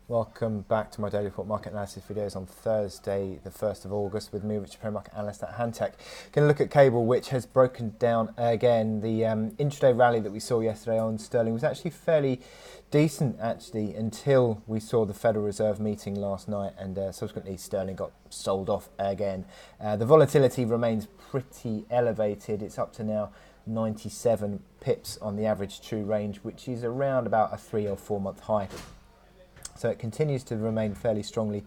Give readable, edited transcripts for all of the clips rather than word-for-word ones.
Welcome back to my daily report market analysis videos on Thursday, the 1st of August, with me, Richard Perry, market analyst at Hantec. Going to look at cable, which has broken down again. The intraday rally that we saw yesterday on sterling was actually fairly decent, until we saw the Federal Reserve meeting last night, and subsequently sterling got sold off again. The volatility remains pretty elevated. It's up to now 97 pips on the average true range, which is around about a 3 or 4 month high. So it continues to remain fairly strongly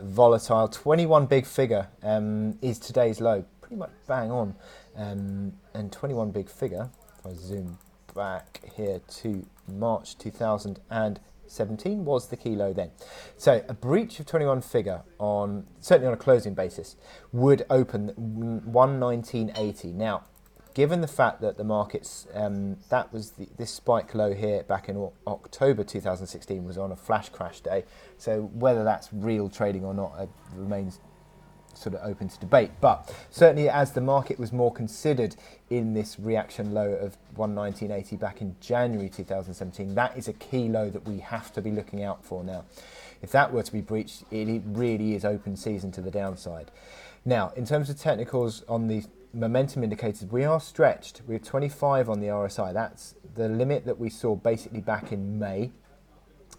volatile. 21 big figure is today's low, pretty much bang on. And 21 big figure, if I zoom back here to March 2017, was the key low then. So a breach of 21 figure, certainly on a closing basis, would open 119.80. Now, given the fact that the markets, that was this spike low here back in October 2016 was on a flash crash day. So whether that's real trading or not remains sort of open to debate. But certainly as the market was more considered in this reaction low of 119.80 back in January 2017, that is a key low that we have to be looking out for now. If that were to be breached, it really is open season to the downside. Now, in terms of technicals on the momentum indicators, we are stretched. We're 25 on the RSI. That's the limit that we saw basically back in May,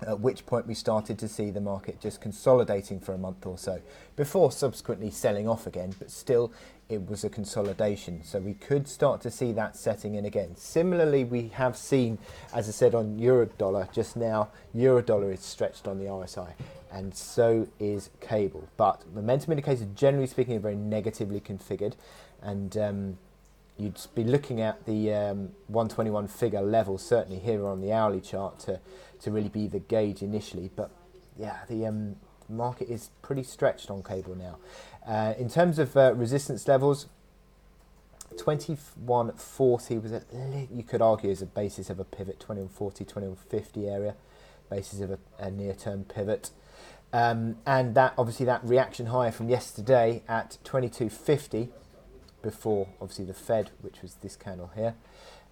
at which point we started to see the market just consolidating for a month or so before subsequently selling off again, but still it was a consolidation. So we could start to see that setting in again. Similarly, we have seen, as I said, on euro dollar just now, euro dollar is stretched on the RSI, and so is cable. But momentum indicators, generally speaking, are very negatively configured, and you'd be looking at the 121 figure level, certainly here on the hourly chart, to really be the gauge initially. But yeah, the market is pretty stretched on cable now. In terms of resistance levels, 2140 was you could argue is a basis of a pivot. 2140, 2150 area, basis of a near-term pivot. And that obviously that reaction high from yesterday at 2250 before obviously the Fed, which was this candle here,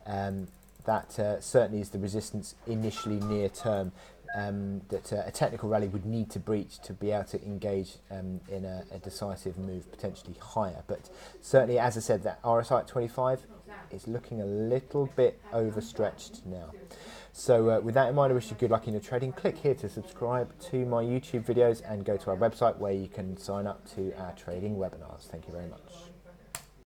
that certainly is the resistance initially near term that a technical rally would need to breach to be able to engage in a decisive move, potentially higher. But certainly, as I said, that RSI at 25 is looking a little bit overstretched now. So with that in mind, I wish you good luck in your trading. Click here to subscribe to my YouTube videos and go to our website where you can sign up to our trading webinars. Thank you very much.